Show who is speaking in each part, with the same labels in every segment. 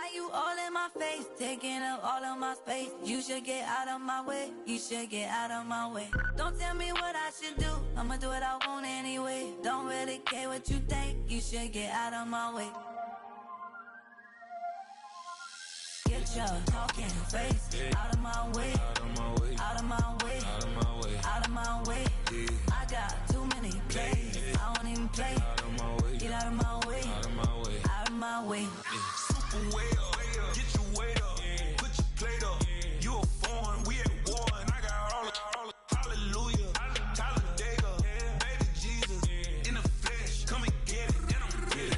Speaker 1: Why you all in my face, taking up all of my space? You should get out of my way, you should get out of my way. Don't tell me what I should do, I'ma do what I want anyway. Don't really care what you think, you should get out of my way. Get your talking face out of my way, out of my way, out of my way, out of my way, out of my way. I got too many plays, I don't even play. Out of my way, get out of my way, out of my way, out of my way.
Speaker 2: Super way up, get your weight up, put your plate up. You a foreign, we at war, and I got all of hallelujah, Talladega, baby Jesus, in the flesh, come and get it, and I'm get it.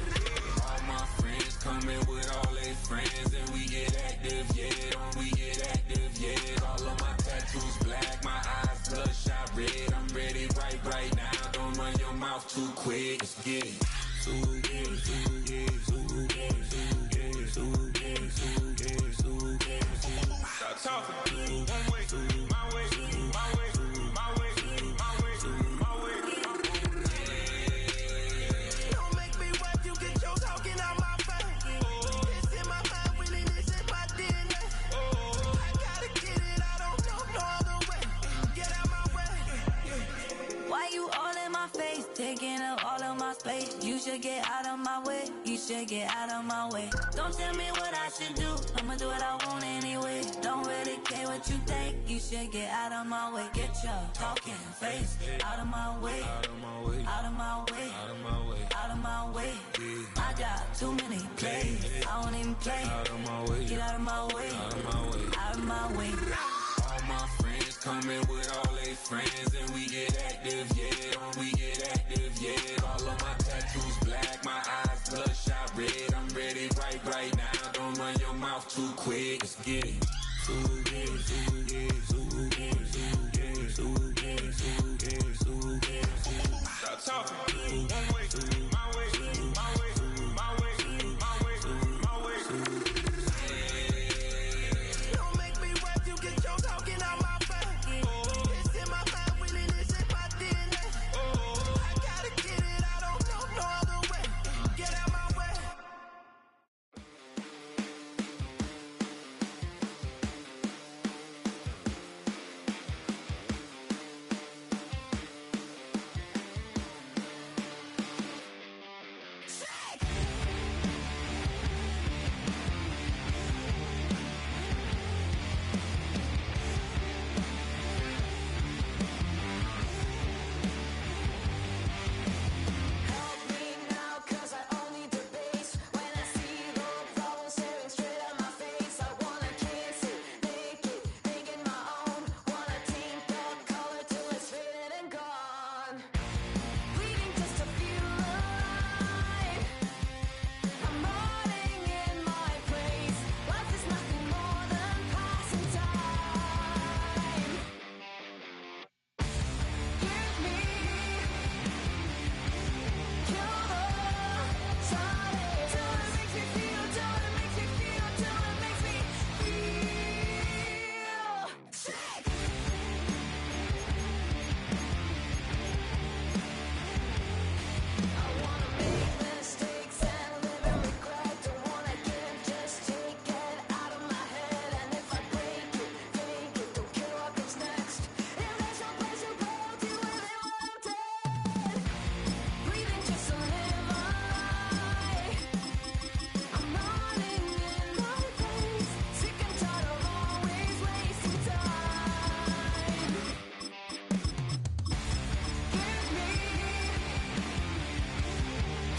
Speaker 2: All my friends coming with all their friends, and we get active, yeah, we get active, yeah. All of my tattoos black, my eyes bloodshot red. I'm ready right now. Don't run your mouth too quick. Let's get it. Stop talking. One way, my way, my way, my way, my way, my way. Don't make me wipe you, get your talking out my face. This in my mind, really, this in my DNA. I gotta get it, I don't know no other way. Get out my way.
Speaker 1: Why you all in my face, taking up all of my space? You should get out of my way, you should get out of my way. Don't tell me what I should do, I'ma do what I want anyway. Don't really care what you think, you should get out of my way. Get your talking face out of my way, out of my way, out of my way, out of my way, out of my way. I got too many plays, I don't even play. Out of my way, get out of my way, out of my way, out of my way.
Speaker 2: All my friends coming with all their friends, and we get active, yeah, we get active, yeah. All of my tattoos black, my eyes bloodshot red. I'm ready right now. Don't run your mouth too quick. Let's get it. Stop talking. One way, my way, my way, my way, my way, my way. Don't make me wipe you, get your talking out my face. This in my mind, really, this in my DNA. I gotta get it, I don't know no other way. Get out my way.
Speaker 3: Help me now, 'cause I only debase. When I see the problems staring straight at my face, I wanna kiss it, lick it, make it my own. Wanna tint the color till it's faded and gone. Bleeding just to feel alive. I'm rotting in my place. Life is nothing more than passing time. Give me, kill the silence. Till it makes me feel, till it makes me feel, till it makes me feel sick. I wanna make mistakes and live in regret. Don't wanna give, just take it out of my head. And if I break it, fake it, don't care what comes next. If there's no place to go, I'll deal with it when I'm dead. Breathing just to live a lie. I'm running in my place. Sick and tired of always wasting time. Give me,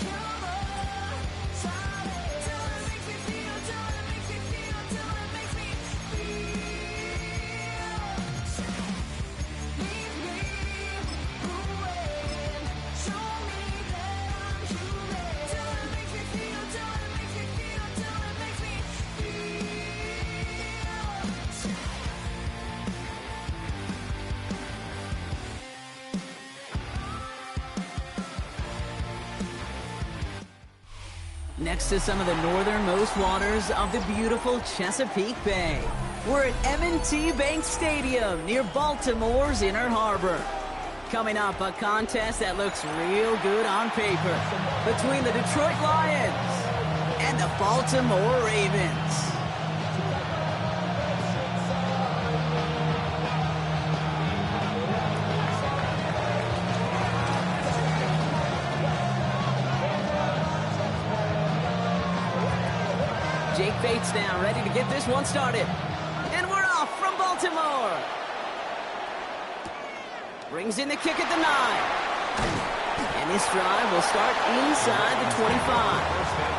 Speaker 3: kill the silence. Till it makes me feel, till it makes me feel, till it makes me feel sick. Leave me ruined. Show me that I'm human. Till it makes me feel, till it makes me feel, till it makes me feel sick.
Speaker 4: Next to some of the northernmost waters of the beautiful Chesapeake Bay, we're at M&T Bank Stadium near Baltimore's Inner Harbor. Coming up, a contest that looks real good on paper between the Detroit Lions and the Baltimore Ravens. Jake Bates now ready to get this one started. And we're off from Baltimore. Brings in the kick at the 9. And this drive will start inside the 25.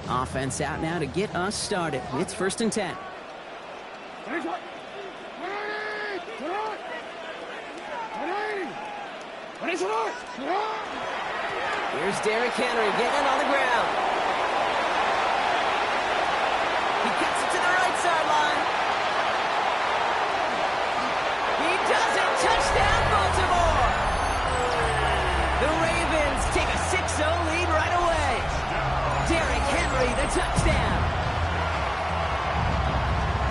Speaker 4: Offense out now to get us started. It's 1st and 10. Here's Derrick Henry getting it on the ground. He gets it to the right sideline. He does it. Touchdown, Baltimore. The Ravens take a 6-0 lead right away. Derrick Henry, the touchdown.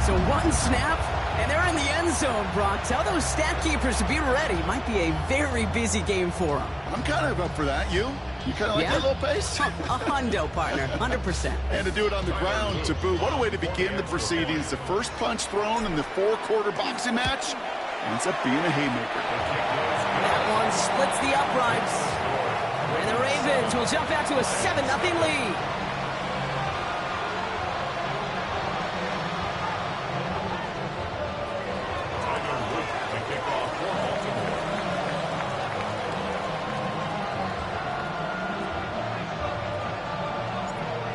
Speaker 4: So one snap, and they're in the end zone, Brock. Tell those stat keepers to be ready. Might be a very busy game for them.
Speaker 5: I'm kind of up for that. You kind of like that little pace?
Speaker 4: A hundo, partner, 100%.
Speaker 5: And to do it on the ground, to boot. What a way to begin the proceedings. The first punch thrown in the 4-quarter boxing match ends up being a haymaker.
Speaker 4: That one splits the uprights. And the Ravens will jump out to a 7-0 lead.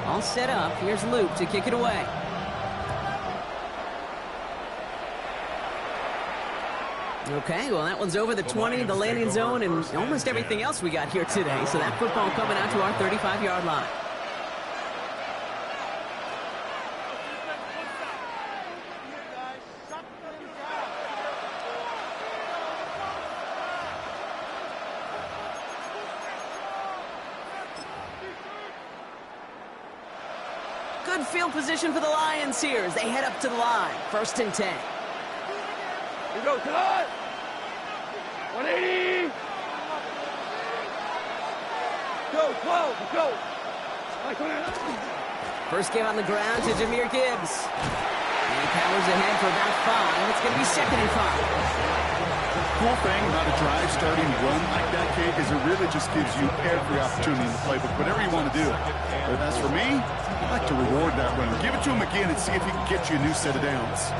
Speaker 4: All set up. Here's Luke to kick it away. Okay, well, that one's over the 20, the landing zone, and almost everything else we got here today. So that football coming out to our 35-yard line. Good field position for the Lions here as they head up to the line. 1st and 10.
Speaker 6: We go, cut! 180! Go, go!
Speaker 4: First game on the ground to Jahmyr Gibbs. And he powers ahead for about 5. It's going to be 2nd and 5.
Speaker 5: Cool thing about a drive starting run like that, Kate, is it really just gives you every opportunity in the playbook, whatever you want to do. But as for me, I'd like to reward that run. Give it to him again and see if he can get you a new set of downs.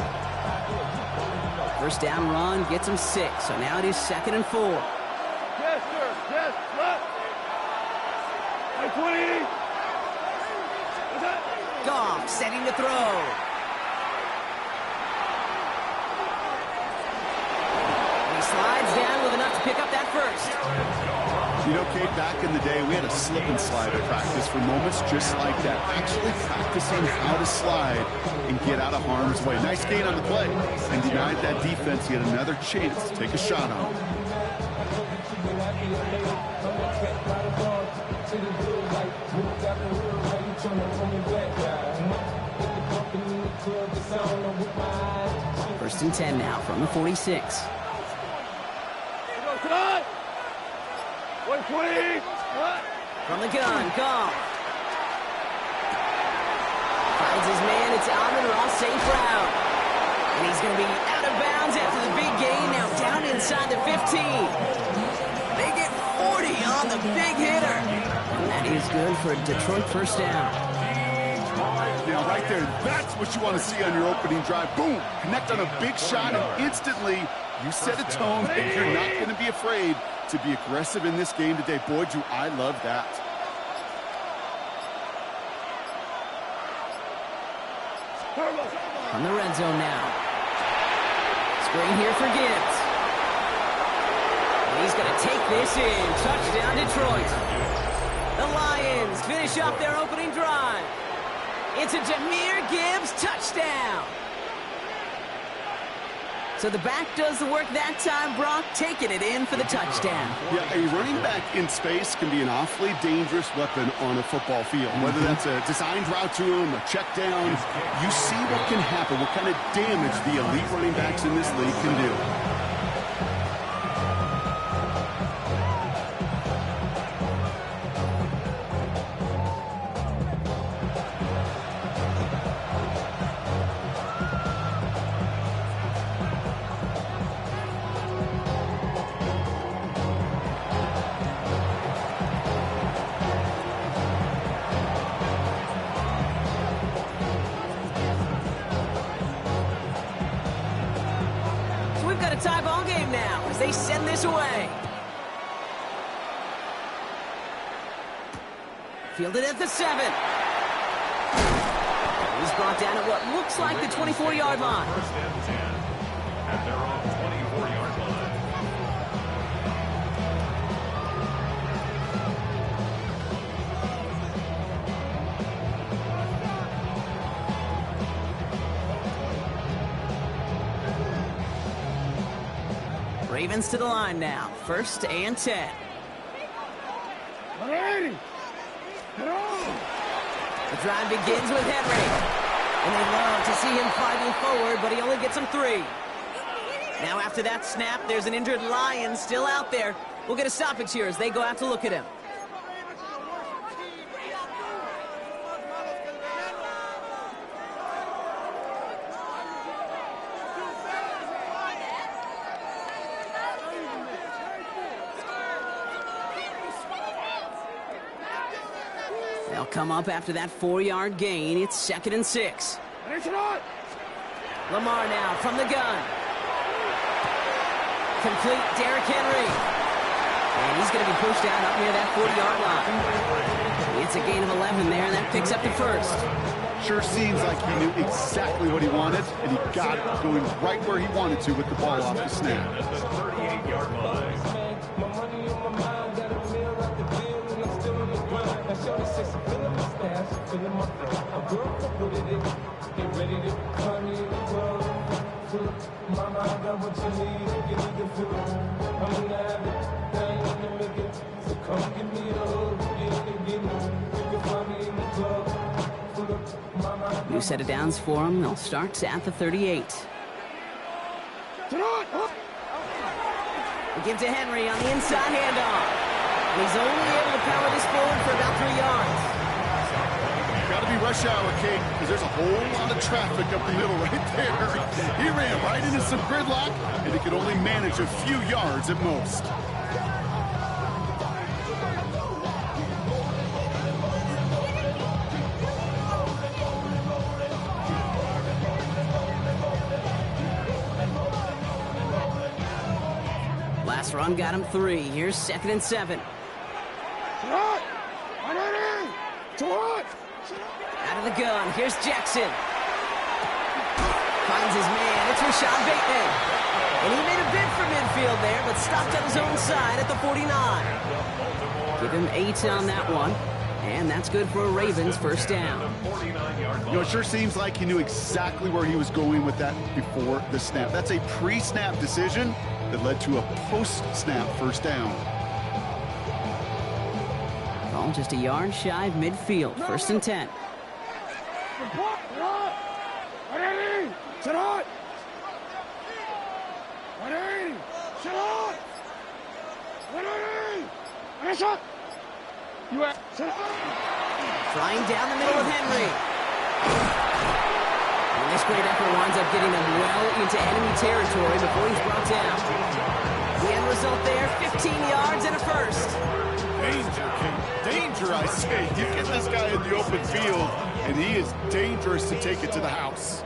Speaker 4: First down run gets him 6. So now it is 2nd and 4.
Speaker 6: Yes, sir. Yes, left. 20.
Speaker 4: Goff setting to throw. He slides down with enough to pick up that first.
Speaker 5: You know, Kate, back in the day, we had a slip and slide at practice for moments just like that. Actually practicing how to slide and get out of harm's way. Nice gain on the play. And denied that defense yet another chance to take a shot on him.
Speaker 4: First and 10 now from the 46.
Speaker 6: 120.
Speaker 4: From the gun, Goff. Finds his man, it's Amon-Ra St. Brown. And he's going to be out of bounds after the big gain. Now down inside the 15. They get 40 on the big hitter. And that is good for a Detroit first down.
Speaker 5: Now, right there, that's what you want to see on your opening drive. Boom! Connect on a big shot, and instantly you set a tone that you're not going to be afraid to be aggressive in this game today. Boy, do I love that.
Speaker 4: On the red zone now. Screen here for Gibbs. And he's going to take this in. Touchdown, Detroit. The Lions finish up their opening drive. It's a Jahmyr Gibbs touchdown. So the back does the work that time, Brock, taking it in for the touchdown.
Speaker 5: Yeah, a running back in space can be an awfully dangerous weapon on a football field. Whether that's a designed route to him, a check down, you see what can happen, what kind of damage the elite running backs in this league can do.
Speaker 4: Tie ball game now as they send this away. Fielded at the 7. He's brought down at what looks like the 24-yard line.
Speaker 7: First and 10 at their own 24-yard line.
Speaker 4: Ravens to the line now. First and 10. The drive begins with Henry. And they love to see him fighting forward, but he only gets them 3. Now after that snap, there's an injured Lion still out there. We'll get a stoppage here as they go out to look at him. They'll come up after that 4-yard gain. It's 2nd and 6. Lamar now from the gun. Complete Derrick Henry. And he's going to be pushed out up near that 40-yard line. It's a gain of 11 there, and that picks up the first.
Speaker 5: Sure seems like he knew exactly what he wanted, and he got it going right where he wanted to with the ball off the snap.
Speaker 7: At the 38-yard line.
Speaker 4: New set of downs for him. They'll start at the 38. They give to Henry on the inside handoff. And he's only able to power this forward for about 3 yards.
Speaker 5: Got to be rush hour, Kate, because there's a whole lot of traffic up the middle right there. He ran right into some gridlock, and he could only manage a few yards at most.
Speaker 4: Last run got him 3. Here's 2nd and 7. Out of the gun. Here's Jackson. Finds his man. It's Rashad Bateman. And he made a bid for midfield there, but stopped on his own side at the 49. Give him 8 on that one. And that's good for a Ravens first down.
Speaker 5: You know, it sure seems like he knew exactly where he was going with that before the snap. That's a pre-snap decision that led to a post-snap first down.
Speaker 4: Ball just a yard shy of midfield. 1st and 10. Flying down the middle with Henry. And This great effort winds up getting them well into enemy territory before he's brought down. The end result there, 15 yards and a first.
Speaker 5: Danger, King. Danger, I say. You get this guy in the open field, and he is dangerous to take it to the house.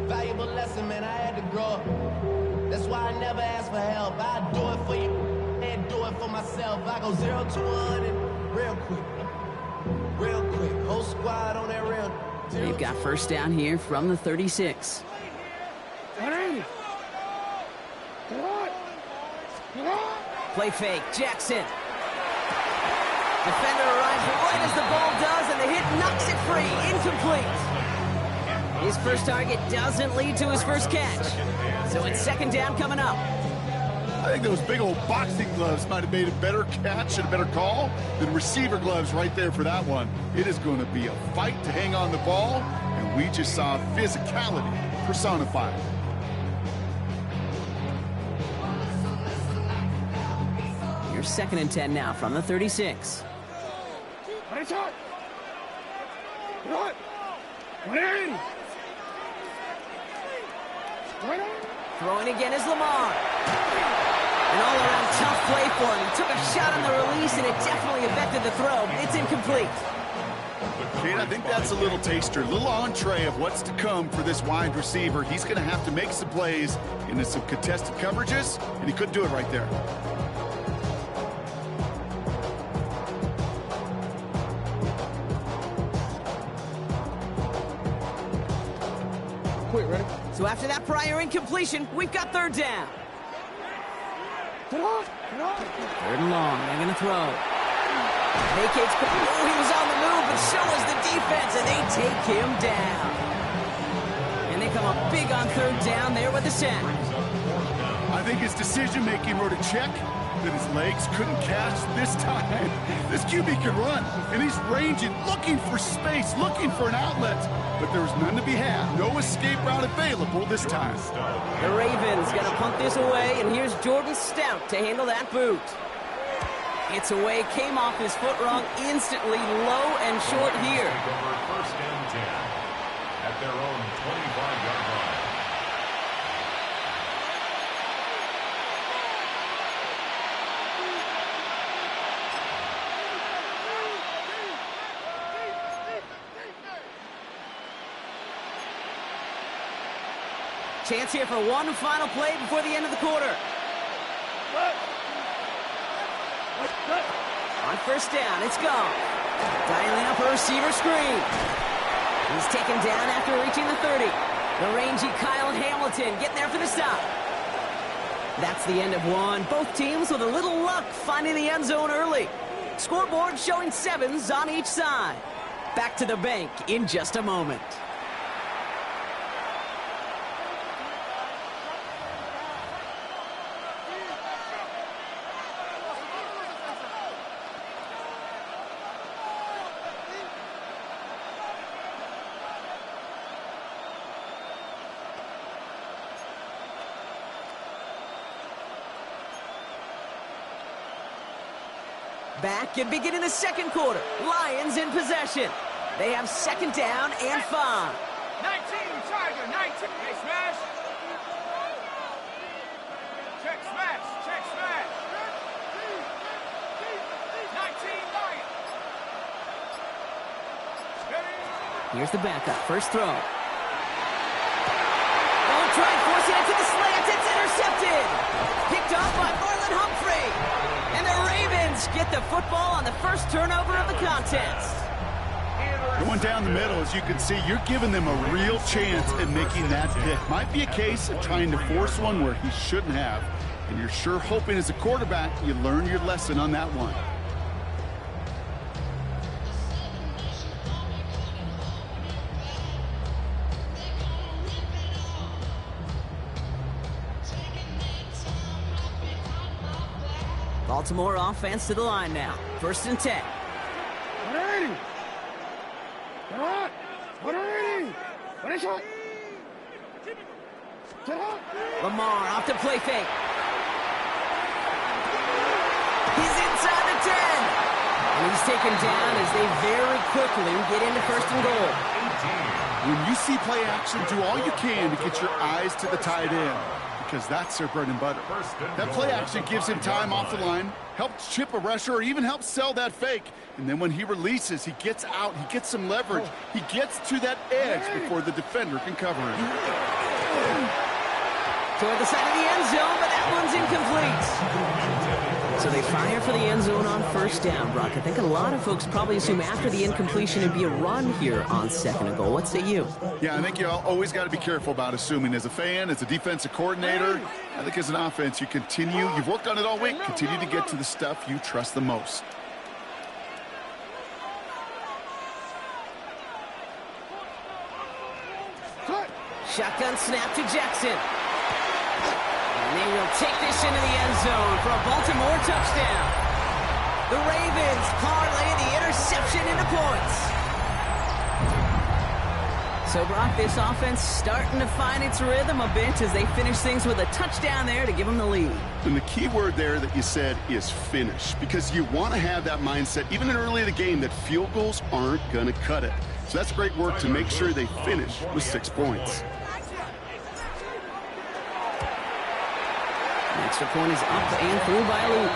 Speaker 8: Valuable lesson, man, I had to grow up. That's why I never ask for help. I do it for you and do it for myself. I go 0 to 100 real quick. Real quick. Whole squad on that real.
Speaker 4: They've got first down here from the 36. Play fake, Jackson. Defender arrives right as the ball does, and the hit knocks it free, incomplete. His first target doesn't lead to his first catch. So it's second down coming up.
Speaker 5: I think those big old boxing gloves might have made a better catch and a better call than receiver gloves right there for that one. It is going to be a fight to hang on the ball, and we just saw physicality personified.
Speaker 4: Here's second and 10 now from the 36. Throwing again is Lamar. An all-around tough play for him. He took a shot on the release, and it definitely affected the throw. It's incomplete.
Speaker 5: Kate, I think that's a little taster, a little entree of what's to come for this wide receiver. He's going to have to make some plays into some contested coverages, and he couldn't do it right there.
Speaker 4: So after that prior incompletion, we've got third down. Third and long, they're going to throw. Vacates, oh, he was on the move, but so was the defense, and they take him down. And they come up big on third down there with the sack.
Speaker 5: I think his decision-making wrote a check that his legs couldn't catch this time. This QB can run, and he's ranging, looking for space, looking for an outlet. But there was none to be had. No escape route available this time.
Speaker 4: The Ravens going to punt this away, and here's Jordan Stout to handle that boot. It's away, came off his foot wrong instantly, low and short here.
Speaker 7: First and 10 at their own 25-yard line.
Speaker 4: Chance here for one final play before the end of the quarter. On first down, it's gone. Dialing up a receiver screen. He's taken down after reaching the 30. The rangy Kyle Hamilton getting there for the stop. That's the end of one. Both teams with a little luck finding the end zone early. Scoreboard showing 7s on each side. Back to the bank in just a moment. Back and beginning the second quarter. Lions in possession. They have second down and 5.
Speaker 6: 19, Tiger, 19. Hey, smash. Check smash, check smash. 19, Lion.
Speaker 4: Here's the backup. First throw. Don't try forcing it to the slant. It's intercepted. Picked off by Marlon Humphrey. And the Ravens get the football on the first turnover of the contest.
Speaker 5: Going down the middle, as you can see, you're giving them a real chance at making that pick. Might be a case of trying to force one where he shouldn't have. And you're sure hoping as a quarterback you learn your lesson on that one.
Speaker 4: Baltimore offense to the line now. First and 10.
Speaker 6: 180.
Speaker 4: Lamar off to play fake. He's inside the 10. And he's taken down as they very quickly get into first and goal.
Speaker 7: 18.
Speaker 5: When you see play action, do all you can to get your eyes to the tight end, because that's their bread and butter. That play action gives him time off the line, helps chip a rusher, or even helps sell that fake. And then when he releases, he gets out, he gets some leverage. He gets to that edge before the defender can cover him.
Speaker 4: Toward the side of the end zone, but that one's incomplete. So they fire for the end zone on first down, Brock. I think a lot of folks probably assume after the incompletion it'd be a run here on second and goal. What say you?
Speaker 5: Yeah, I think you always got to be careful about assuming. As a fan, as a defensive coordinator, I think as an offense, you've worked on it all week, continue to get to the stuff you trust the most.
Speaker 4: Shotgun snap to Jackson. And they will take this into the end zone for a Baltimore touchdown. The Ravens parlay the interception into points. So, Brock, this offense starting to find its rhythm a bit as they finish things with a touchdown there to give them the lead.
Speaker 5: And the key word there that you said is finish, because you want to have that mindset, even in early in the game, that field goals aren't going to cut it. So that's great work to make sure they finish with 6 points.
Speaker 4: The extra point is up and through by Luke.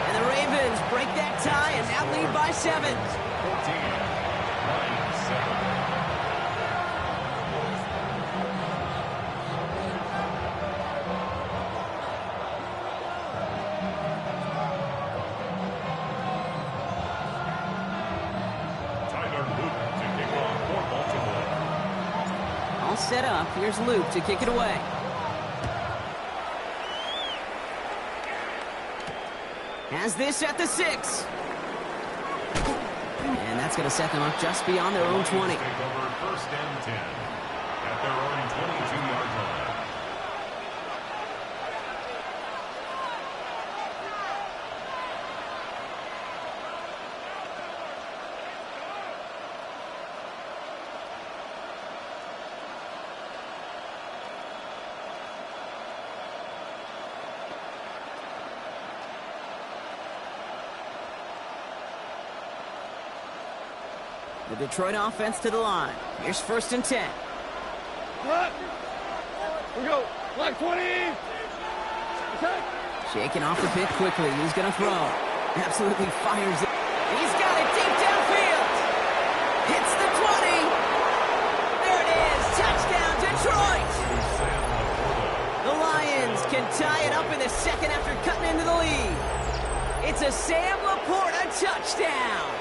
Speaker 4: And the Ravens break that tie and now lead by 7. All set up. Here's Luke to kick it away. Has this at the 6. And that's going to set them up just beyond their own 20.
Speaker 7: Take over first and 10 at their own 22-yard line.
Speaker 4: The Detroit offense to the line. Here's first and 10.
Speaker 6: We go. Like 20.
Speaker 4: Shaking off the pit quickly. He's going to throw. Absolutely fires it. He's got it deep downfield. Hits the 20. There it is. Touchdown, Detroit. The Lions can tie it up in the second after cutting into the lead. It's a Sam Laporta touchdown.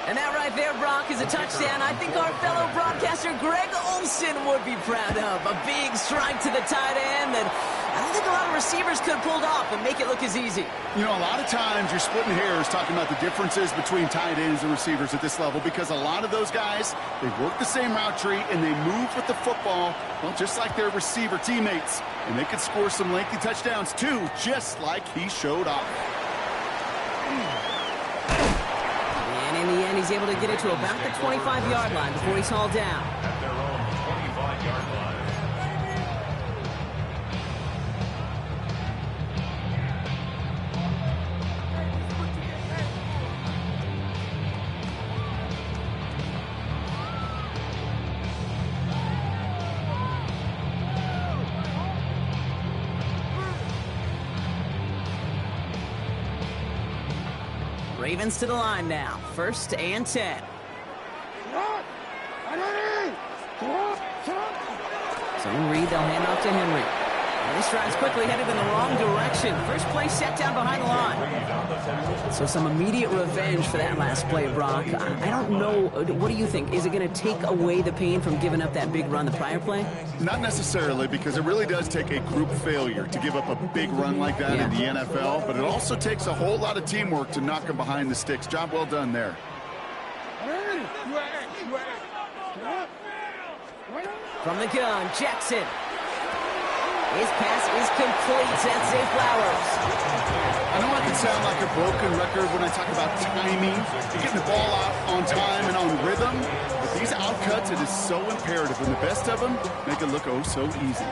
Speaker 4: And that right there, Brock, is a touchdown I think our fellow broadcaster Greg Olsen would be proud of. A big strike to the tight end that I don't think a lot of receivers could have pulled off and make it look as easy.
Speaker 5: You know, a lot of times you're splitting hairs talking about the differences between tight ends and receivers at this level, because a lot of those guys, they work the same route tree and they move with the football, well, just like their receiver teammates. And they could score some lengthy touchdowns too, just like he showed off.
Speaker 4: In the end, he's able to get it to about the 25-yard line before he's hauled down.
Speaker 7: At their own 25-yard line.
Speaker 4: Ravens to the line now. First and 10. Zone read, they'll hand off to Henry. And this drive's quickly headed in the wrong direction. First play set down behind the line. So some immediate revenge for that last play, Brock. I don't know. What do you think? Is it going to take away the pain from giving up that big run the prior play?
Speaker 5: Not necessarily, because it really does take a group failure to give up a big run like that in the NFL, but it also takes a whole lot of teamwork to knock him behind the sticks. Job well done there.
Speaker 4: From the gun, Jackson. His pass is complete. That's Zay Flowers.
Speaker 5: I know I can sound like a broken record when I talk about timing, getting the ball out on time and on rhythm, but these outcuts, it is so imperative, and the best of them make it look oh so easy.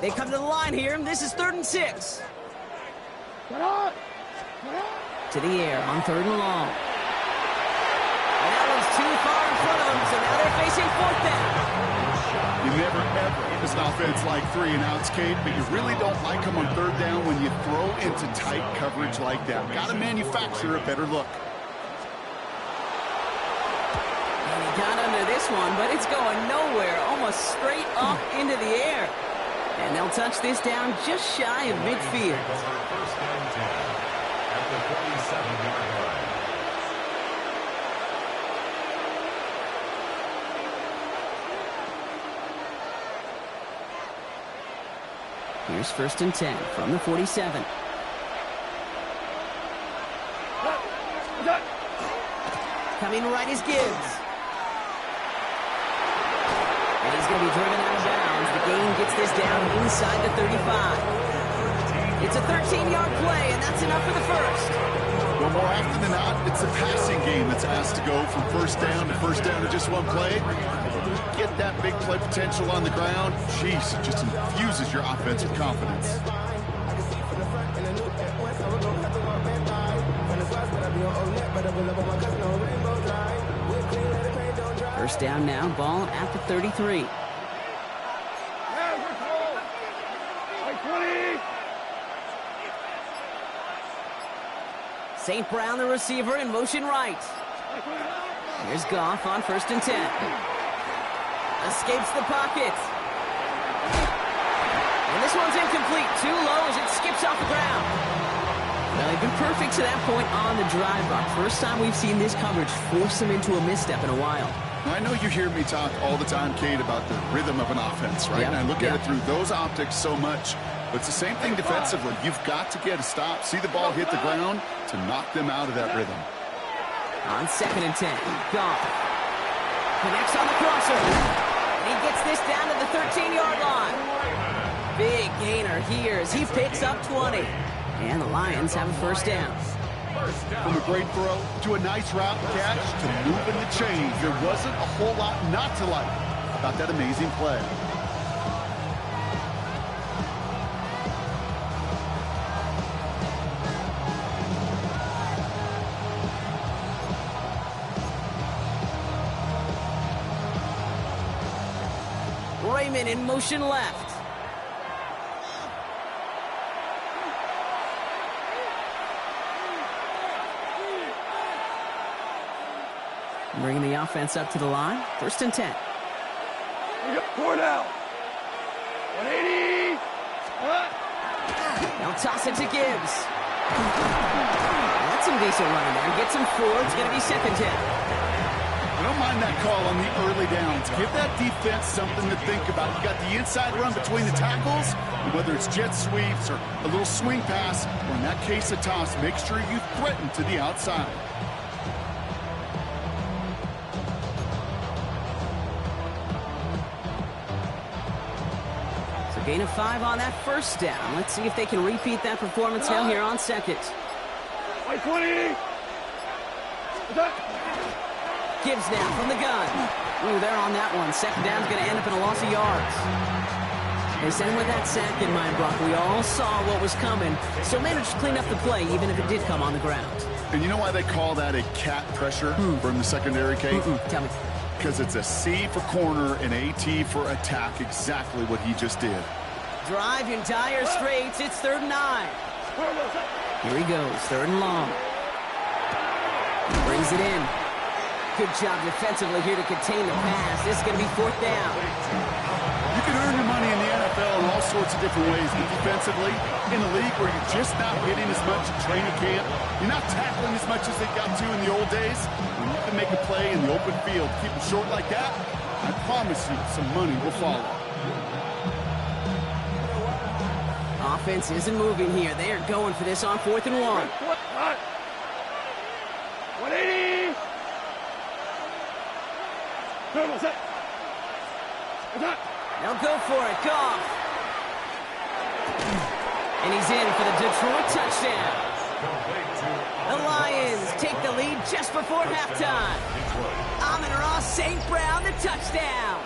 Speaker 4: They come to the line here, and this is 3rd and 6. To the air on 3rd and long. And that one's too far in front of them, so now they're facing 4th down.
Speaker 5: You never, ever this offense like 3 and outs, Kate, but you really don't like them on 3rd down when you throw into tight coverage like that. Got to manufacture a better look.
Speaker 4: And he got under this one, but it's going nowhere, almost straight up into the air. And they'll touch this down just shy of midfield.
Speaker 7: First down 10 at the 47-yard line.
Speaker 4: Here's 1st and 10 from the 47. Coming right is Gibbs. And he's going to be driven out of bounds. The gain gets this down inside the 35. It's a 13-yard play, and that's enough for the first.
Speaker 5: Well, more often than not, it's a passing game that's asked to go from 1st down to just one play. Get that big play potential on the ground. Jeez, it just infuses your offense with confidence.
Speaker 4: First down now, ball at the 33. St. Brown, the receiver, in motion right. Here's Goff on 1st and 10. Escapes the pocket. And this one's incomplete. Too low as it skips off the ground. Well, they've been perfect to that point on the drive, Buck. First time we've seen this coverage force them into a misstep in a while.
Speaker 5: Now, I know you hear me talk all the time, Kate, about the rhythm of an offense, right?
Speaker 4: Yep,
Speaker 5: And I look
Speaker 4: yep.
Speaker 5: at it through those optics so much. But it's the same thing defensively. You've got to get a stop, see the ball hit the ground to knock them out of that rhythm.
Speaker 4: On 2nd and 10, Goff connects on the crossover. And he gets this down to the 13-yard line. Big gainer here as he picks up 20. And the Lions have a first down.
Speaker 5: From a great throw to a nice route catch to moving the chains, there wasn't a whole lot not to like about that amazing play.
Speaker 4: Raymond in motion left. Bringing the offense up to the line. 1st and 10.
Speaker 6: We got 4 down. 180.
Speaker 4: They'll toss it to Gibbs. That's some decent running there. Gets him 4. It's going to be 2nd down.
Speaker 5: I don't mind that call on the early downs. Give that defense something to think about. You got the inside run between the tackles, and whether it's jet sweeps or a little swing pass, or in that case a toss, make sure you threaten to the outside.
Speaker 4: So gain of 5 on that first down. Let's see if they can repeat that performance now here on 2nd.
Speaker 6: 20.
Speaker 4: Gibbs now from the gun. Ooh, they're on that one. 2nd down's going to end up in a loss of yards. They sent him with that sack in mind, Brock. We all saw what was coming, so managed to clean up the play, even if it did come on the ground.
Speaker 5: And you know why they call that a cat pressure from the secondary, Kate?
Speaker 4: Tell me.
Speaker 5: Because it's a C for corner and AT for attack, exactly what he just did.
Speaker 4: Drive in dire straits. It's 3rd and 9. Here he goes, 3rd and long. Brings it in. Good job defensively here to contain the pass. This is going to be 4th down.
Speaker 5: You can earn your money in the NFL in all sorts of different ways, but defensively, in a league where you're just not hitting as much at training camp, you're not tackling as much as they got to in the old days, when you can make a play in the open field, keep it short like that, I promise you some money will follow.
Speaker 4: Offense isn't moving here. They are going for this on 4th and 1.
Speaker 6: 180.
Speaker 4: They'll go for it. Goff. And he's in for the Detroit touchdown. The Lions take the lead just before halftime. Amon-Ra St. Brown, the touchdown.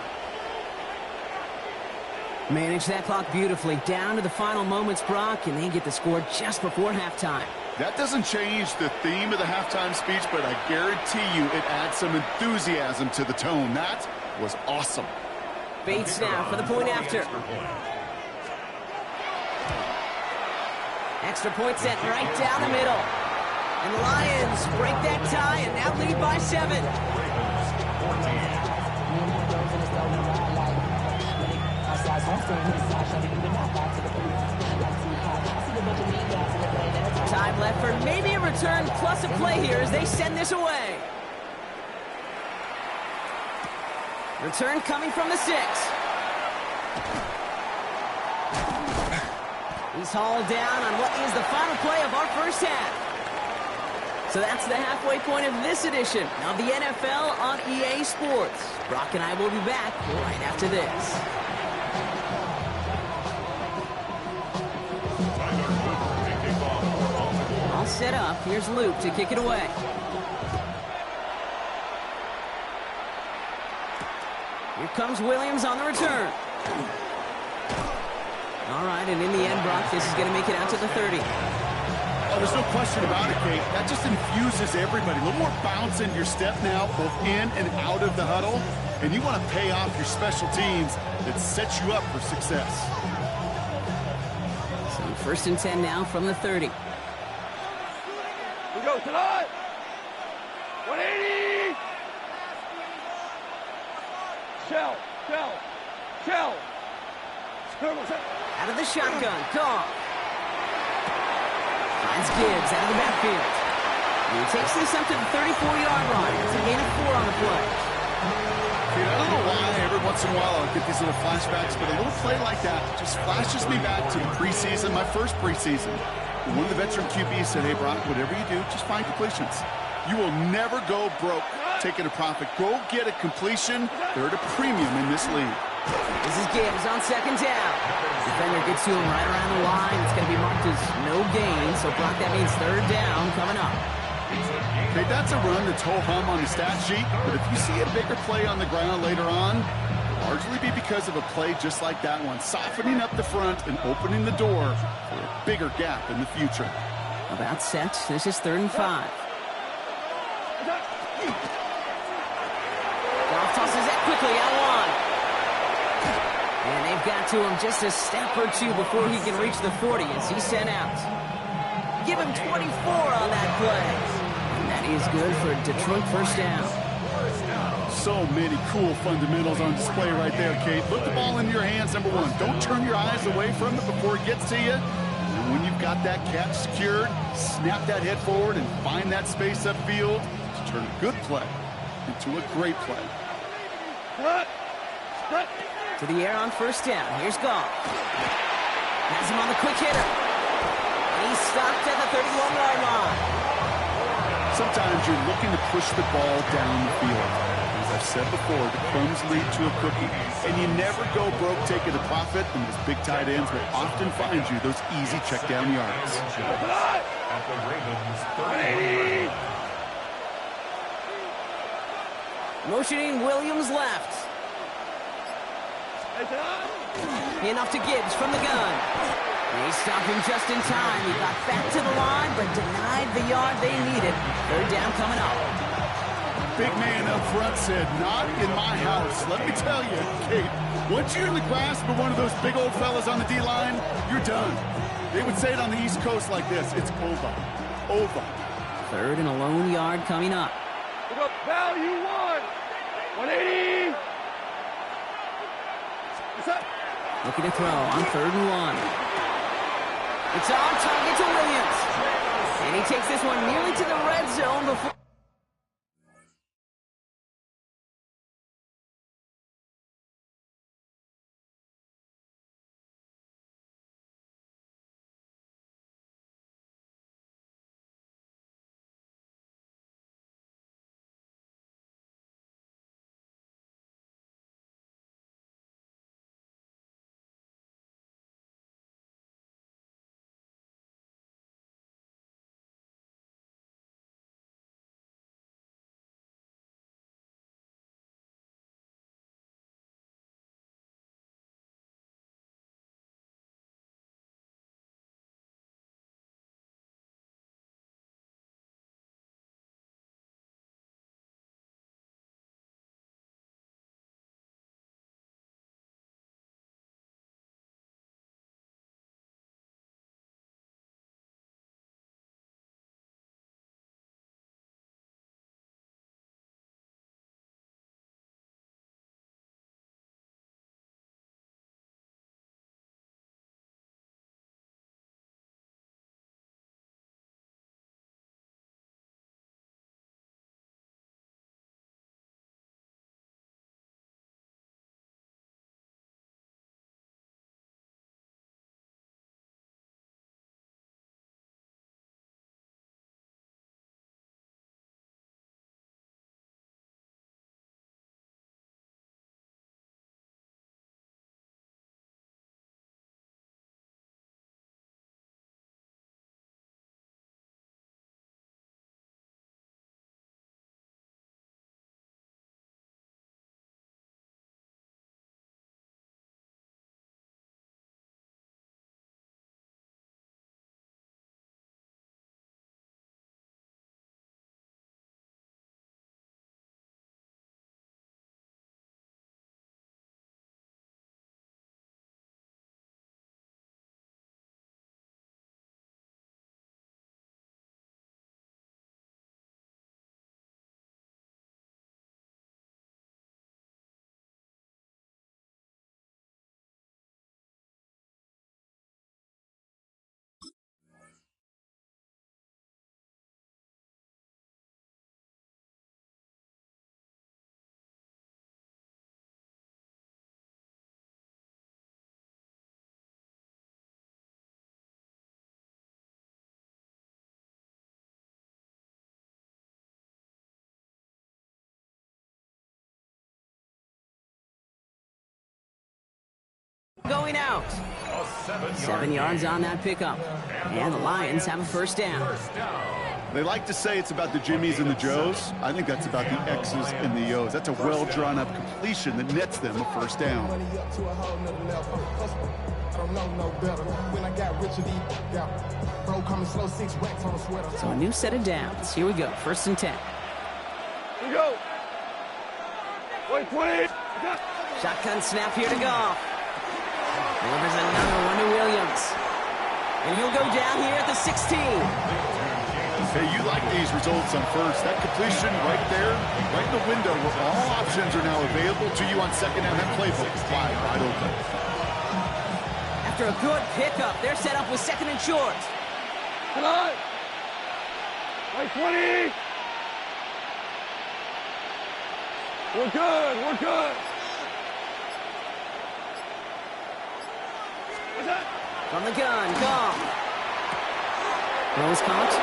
Speaker 4: Manage that clock beautifully. Down to the final moments, Brock, and they get the score just before halftime.
Speaker 5: That doesn't change the theme of the halftime speech, but I guarantee you it adds some enthusiasm to the tone. That was awesome.
Speaker 4: Bates now for the point after. Extra point set right down the middle. And the Lions break that tie and now lead by 7. Time left for maybe a return plus a play here as they send this away. Return coming from the 6. He's hauled down on what is the final play of our first half. So that's the halfway point of this edition of the NFL on EA Sports. Brock and I will be back right after this. All set up. Here's Luke to kick it away. Here comes Williams on the return. All right, and in the end, Brock, this is going to make it out to the 30.
Speaker 5: Oh, there's no question about it, Kate. That just infuses everybody. A little more bounce in your step now, both in and out of the huddle. And you want to pay off your special teams that sets you up for success.
Speaker 4: So 1st and 10 now from the 30.
Speaker 6: We go tonight. 180. Shell.
Speaker 4: Out of the shotgun, Goff. Finds Gibbs out of the backfield. And he takes this up to the 34-yard line. It's a gain of 4 on the play.
Speaker 5: Dude, I don't know why every once in a while I'll get these little flashbacks, but a little play like that just flashes me back to the preseason, my first preseason. One of the veteran QBs said, hey, Brock, whatever you do, just find completions. You will never go broke taking a profit. Go get a completion. They're at a premium in this league.
Speaker 4: This is Gibbs on 2nd down. Defender gets to him right around the line. It's going to be marked as no gain. So, Brock, that means 3rd down coming up.
Speaker 5: Okay, that's a run that's ho-hum on the stat sheet. But if you see a bigger play on the ground later on, it'll largely be because of a play just like that one, softening up the front and opening the door for a bigger gap in the future.
Speaker 4: About set. This is 3rd and 5. Goff tosses that quickly out one. And they've got to him just a step or two before he can reach the 40 as he's sent out. Give him 24 on that play. And that is good for Detroit 1st down.
Speaker 5: So many cool fundamentals on display right there, Kate. Put the ball in your hands, number 1. Don't turn your eyes away from it before it gets to you. And when you've got that catch secured, snap that head forward and find that space upfield to turn a good play into a great play.
Speaker 4: To the air on 1st down. Here's Goff. Has him on the quick hitter. And he's stopped at the 31-yard line.
Speaker 5: Sometimes you're looking to push the ball down the field. As I've said before, the crumbs lead to a cookie. And you never go broke taking a profit, and those big tight ends will often find you those easy check down yards.
Speaker 7: At the Ravens 30.
Speaker 4: Motioning Williams left. Enough to Gibbs from the gun. And he stopped him just in time. He got back to the line, but denied the yard they needed. 3rd down coming up.
Speaker 5: Big man up front said, not in my house. Let me tell you, Kate, once you're in the grasp of one of those big old fellas on the D-line, you're done. They would say it on the East Coast like this, it's over. Over.
Speaker 4: 3rd and a lone yard coming up.
Speaker 6: Look up, value 1. 180.
Speaker 4: Looking to throw on 3rd and 1. It's on target to Williams. And he takes this one nearly to the red zone before... going out. 7 yards on that pickup. And the Lions have a first down.
Speaker 5: They like to say it's about the Jimmies and the Joes. I think that's about the X's and the O's. That's a well-drawn-up completion that nets them a first down.
Speaker 4: So a new set of downs. Here we go, 1st and 10.
Speaker 6: Here we go. 20.
Speaker 4: Shotgun snap here to Goff. Delivers another one to Williams. And he'll go down here at the 16.
Speaker 5: Hey, you like these results on first. That completion right there, right in the window where all options are now available to you on second down. That playbook is wide open.
Speaker 4: After a good pickup, they're set up with 2nd and short.
Speaker 6: Come on. 20. We're good. We're good. What's that?
Speaker 4: From the gun, Goff. Throws caught.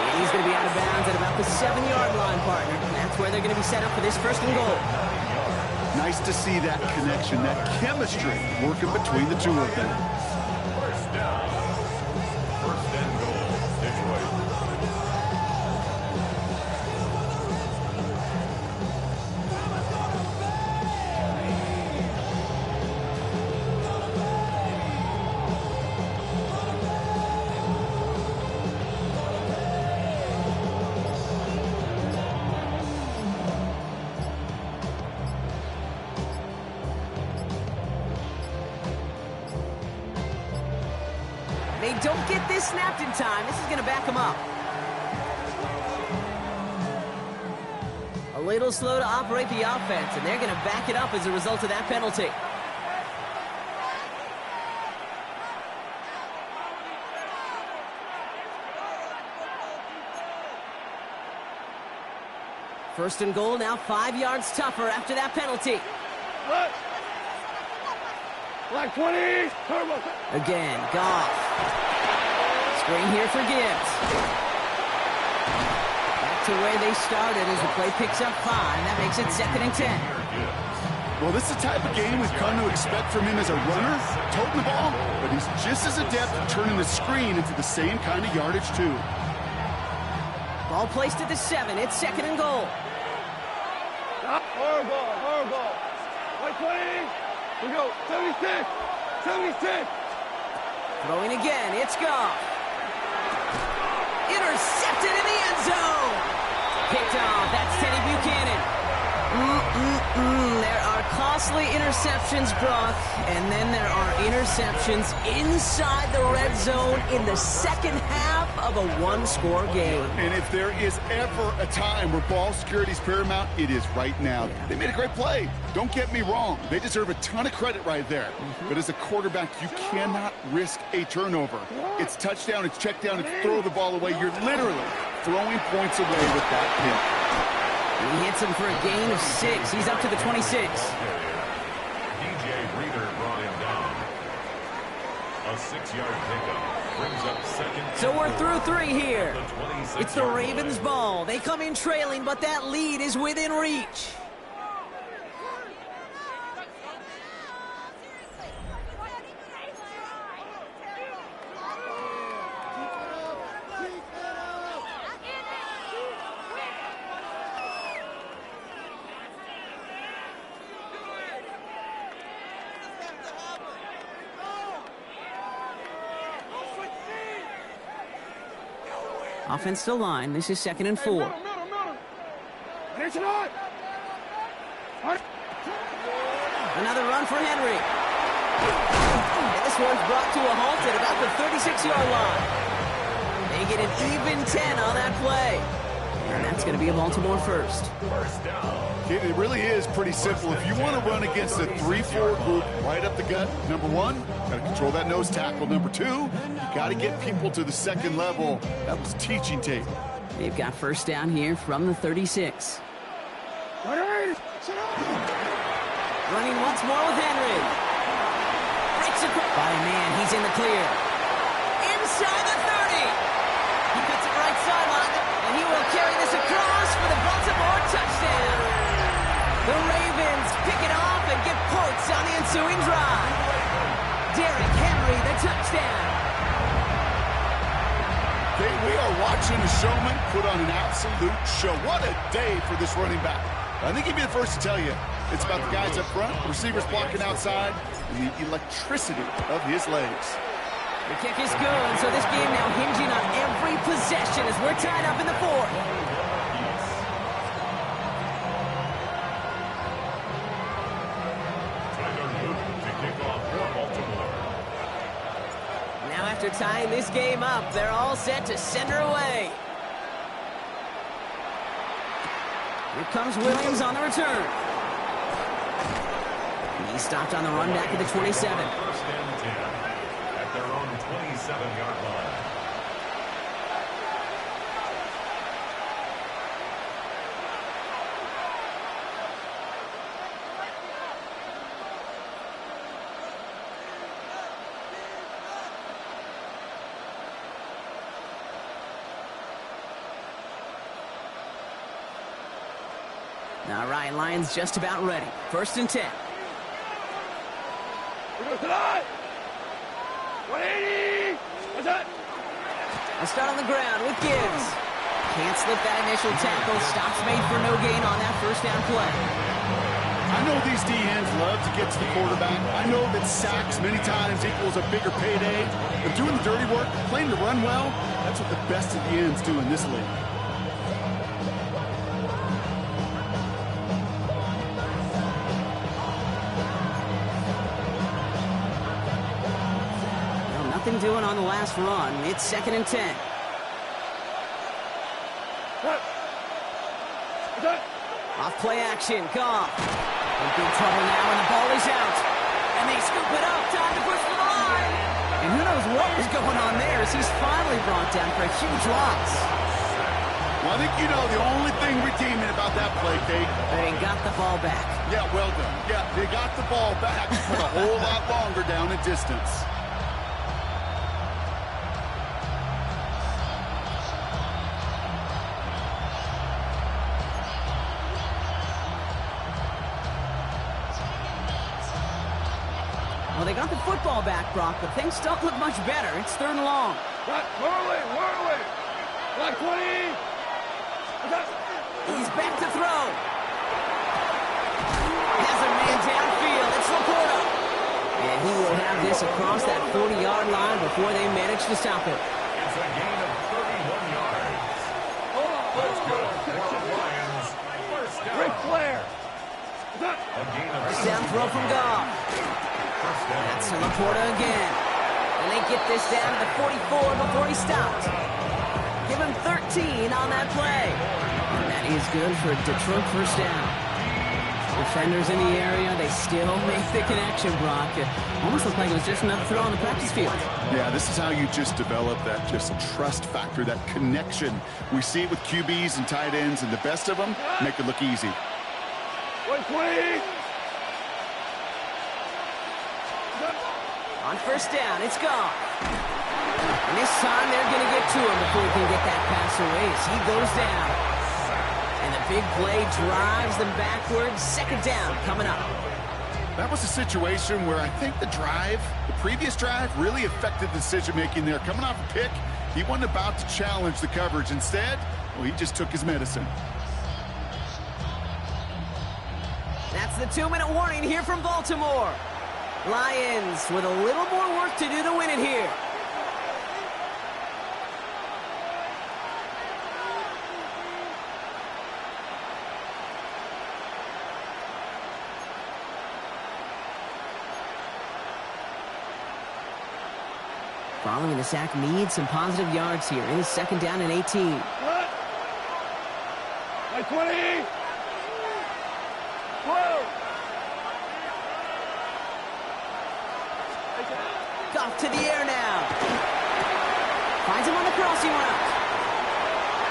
Speaker 4: And he's going to be out of bounds at about the 7-yard line, partner. And that's where they're going to be set up for this 1st and goal.
Speaker 5: Nice to see that connection, that chemistry working between the two of them.
Speaker 7: First down. 1st and goal, Detroit.
Speaker 4: They don't get this snapped in time. This is going to back them up. A little slow to operate the offense, and they're going to back it up as a result of that penalty. First and goal, now 5 yards tougher after that penalty.
Speaker 6: What? Black 20. Turbo.
Speaker 4: Again, Goff. Screen here for Gibbs. Back to where they started as the play picks up 5. That makes it 2nd and 10.
Speaker 5: Well, this is the type of game we've come to expect from him as a runner, toting the ball, but he's just as adept at turning the screen into the same kind of yardage, too.
Speaker 4: Ball placed at the 7. It's 2nd and goal.
Speaker 6: Horrible. 20. We go. 76. 76.
Speaker 4: Throwing again. It's Goff. Intercepted in the end zone. Picked off. That's Teddy Buchanan. There are costly interceptions, Brock, and then there are interceptions inside the red zone in the second half of a one-score game.
Speaker 5: And if there is ever a time where ball security is paramount, it is right now. They made a great play. Don't get me wrong. They deserve a ton of credit right there. But as a quarterback, you cannot risk a turnover. It's touchdown, it's check down, it's throw the ball away. You're literally throwing points away with that pick.
Speaker 4: He hits him for a gain of 6. He's up to the 26.
Speaker 7: DJ Reader brought him down. A 6-yard pickup brings up 2nd.
Speaker 4: So we're through 3 here. It's the Ravens' ball. They come in trailing, but that lead is within reach. Offensive line. This is 2nd and 4.
Speaker 6: Another
Speaker 4: run for Henry. And this one's brought to a halt at about the 36-yard line. They get an even 10 on that play. And that's going to be a Baltimore first.
Speaker 5: It really is pretty simple. If you want to run against a 3-4 group right up the gut, number 1, got to control that nose tackle. Number 2, you got to get people to the second level. That was teaching tape.
Speaker 4: They've got first down here from the 36. Running once more with Henry. Breaks across. By a man, he's in the clear. Inside the 30. He cuts it right sideline, and he will carry this across for the Baltimore touchdown. The Ravens pick it off and get points on the ensuing drive.
Speaker 5: coach and a showman put on an absolute show. What a day for this running back. I think he'd be the first to tell you it's about the guys up front, receivers blocking outside, and the electricity of his legs.
Speaker 4: The kick is good, so this game now hinging on every possession as we're tied up in the fourth. Now after tying this game up, they're all set to send her away. Here comes Williams on the return. He stopped on the run back at the 27.
Speaker 7: First and 10 at their own 27-yard line.
Speaker 4: All right, Lions just about ready. First and 10. A start on the ground with Gibbs. Can't slip that initial tackle. Stops made for no gain on that first down play.
Speaker 5: I know these D-ends love to get to the quarterback. I know that sacks many times equals a bigger payday. But doing the dirty work, playing to run well, that's what the best of the ends do in this league.
Speaker 4: Nothing doing on the last run. It's second and 10. Off play action. Goff. In big trouble now, and the ball is out. And they scoop it up. Time to push for the line. And who knows what was going on there as he's finally brought down for a huge loss.
Speaker 5: Well, I think you know the only thing redeeming about that play, Kate.
Speaker 4: They got the ball back.
Speaker 5: Yeah, well done. Yeah, they got the ball back, but a whole lot longer down in distance.
Speaker 4: Well, they got the football back, Brock, but things don't look much better. It's third and long.
Speaker 6: Like 20.
Speaker 4: He's back to throw. Has a man downfield. It's Laporta. And he will have this across that 40-yard line before they manage to stop it.
Speaker 7: It's a gain of 31 yards. That's good. Lions, first down.
Speaker 6: Ric Flair.
Speaker 7: A gain of
Speaker 4: First down throw from Goff. That's to Laporta again. And they get this down to the 44 before he stopped. Give him 13 on that play. And that is good for a Detroit first down. Defenders in the area, they still make the connection, Brock. It almost looked like it was just another throw on the practice field.
Speaker 5: Yeah, this is how you just develop that just trust factor, that connection. We see it with QBs and tight ends, and the best of them make it look easy.
Speaker 6: 120.
Speaker 4: On first down, it's Goff. And this time they're going to get to him before he can get that pass away as he goes down. And the big play drives them backwards. Second down coming up.
Speaker 5: That was a situation where I think the previous drive, really affected the decision-making there. Coming off a pick, he wasn't about to challenge the coverage. Instead, well, he just took his medicine.
Speaker 4: That's the 2-minute warning here from Baltimore. Lions with a little more work to do to win it here. Following the sack needs some positive yards here. It is second down and 18.
Speaker 6: Like 20. 12.
Speaker 4: Goff to the air now. Finds him on the crossing route.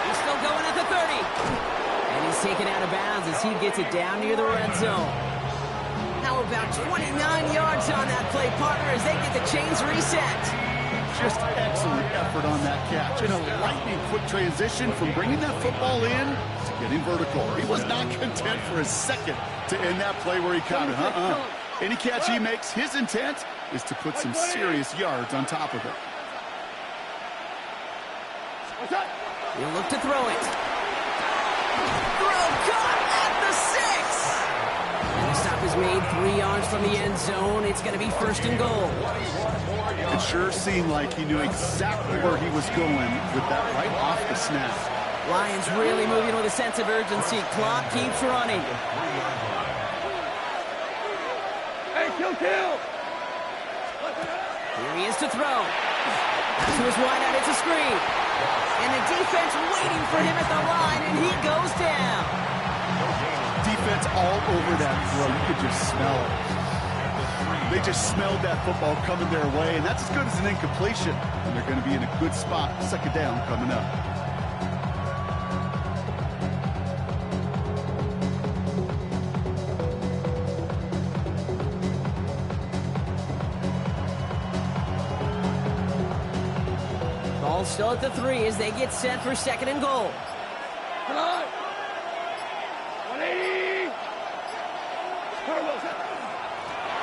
Speaker 4: He's still going at the 30. And he's taken out of bounds as he gets it down near the red zone. How about 29 yards on that play, partner, as they get the chains reset.
Speaker 5: Just excellent effort on that catch. And a lightning quick transition from bringing that football in to getting vertical. He was not content for a second to end that play where he caught it. Any catch he makes, his intent is to put some serious yards on top of it.
Speaker 4: He'll look to throw it. Throw caught at the 6. And the stop is made 3 yards from the end zone. It's going to be 1st and goal.
Speaker 5: It sure seemed like he knew exactly where he was going with that right off the snap.
Speaker 4: Lions really moving with a sense of urgency. Clock keeps running.
Speaker 6: Hey, kill!
Speaker 4: Here he is to throw. To his wideout, it's a screen. And the defense waiting for him at the line, and he goes down.
Speaker 5: Defense all over that throw. You could just smell it. They just smelled that football coming their way, and that's as good as an incompletion. And they're going to be in a good spot. 2nd down coming up.
Speaker 4: Ball still at the 3 as they get set for 2nd and goal.
Speaker 6: Come on! 180!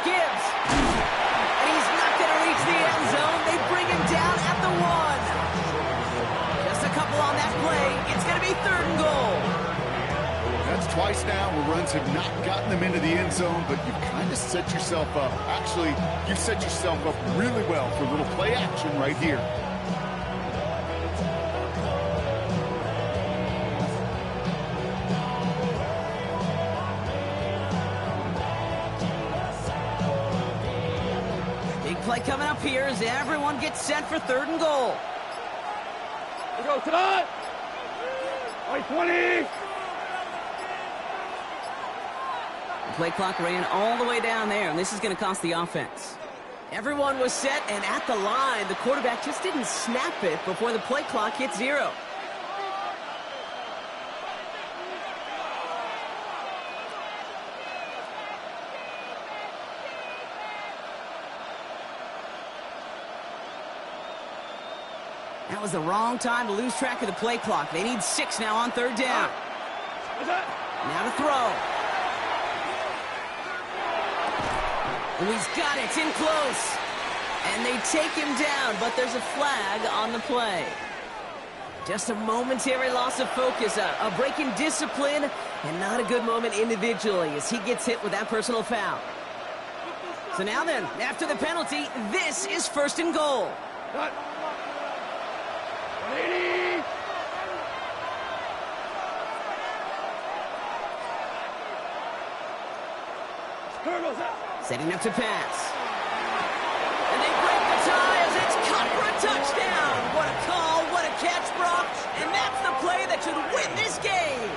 Speaker 4: Gibbs. And he's not going to reach the end zone. They bring him down at the 1. Just a couple on that play. It's going to be 3rd and goal.
Speaker 5: That's twice now where runs have not gotten them into the end zone, but you've kind of set yourself up. Actually, you've set yourself up really well for a little play action right here.
Speaker 4: Play coming up here as everyone gets set for 3rd and goal.
Speaker 6: We go tonight! 20!
Speaker 4: The play clock ran all the way down there, and this is going to cost the offense. Everyone was set and at the line. The quarterback just didn't snap it before the play clock hit 0. That was the wrong time to lose track of the play clock. They need 6 now on 3rd down. Now to throw. Oh, he's got it. It's in close. And they take him down, but there's a flag on the play. Just a momentary loss of focus, a break in discipline, and not a good moment individually as he gets hit with that personal foul. So now then, after the penalty, this is 1st and goal.
Speaker 6: 180!
Speaker 4: Setting up to pass. And they break the tie as it's caught for a touchdown. What a call, what a catch, Brock. And that's the play that should win this game.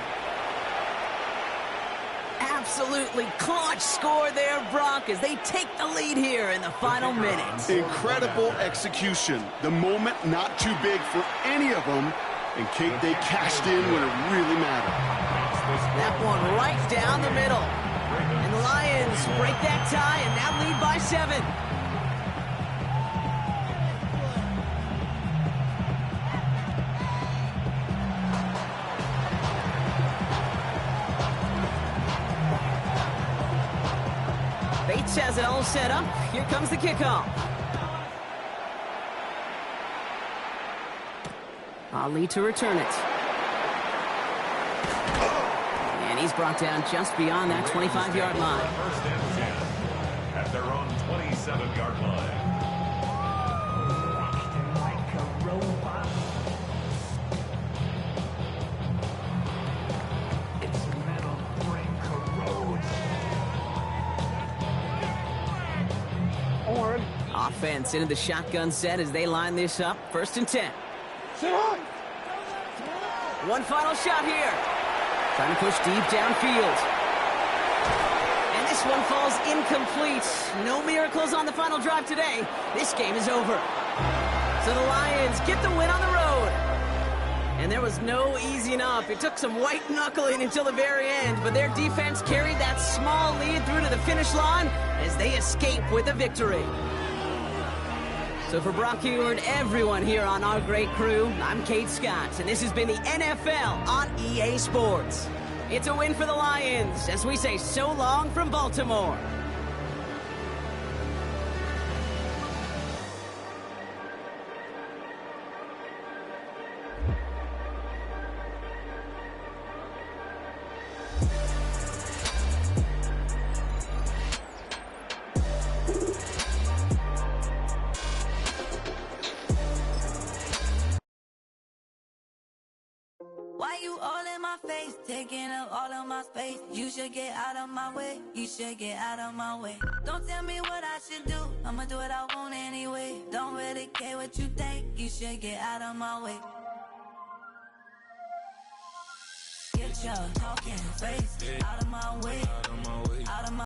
Speaker 4: Absolutely clutch score there, Brock, as they take the lead here in the final minute.
Speaker 5: Incredible execution. The moment not too big for any of them. And Kate, they cashed in when it really mattered.
Speaker 4: That one right down the middle. And the Lions break that tie and now lead by 7. Bates has it all set up. Here comes the kickoff. Ali to return it. And he's brought down just beyond that 25-yard line.
Speaker 7: 1st and 10 at their own 27-yard line.
Speaker 3: Like a robot. Its metal frame corrodes.
Speaker 4: Offense into the shotgun set as they line this up. 1st and 10. One final shot here. Trying to push deep downfield. And this one falls incomplete. No miracles on the final drive today. This game is over. So the Lions get the win on the road. And there was no easing up. It took some white knuckling until the very end, but their defense carried that small lead through to the finish line as they escape with a victory. So for Brock Ewart, everyone here on our great crew, I'm Kate Scott, and this has been the NFL on EA Sports. It's a win for the Lions, as we say so long from Baltimore.
Speaker 1: You all in my face, taking up all of my space. You should get out of my way. You should get out of my way. Don't tell me what I should do. I'ma do what I want anyway. Don't really care what you think. You should get out of my way. Get your talking face out of my way. Out of my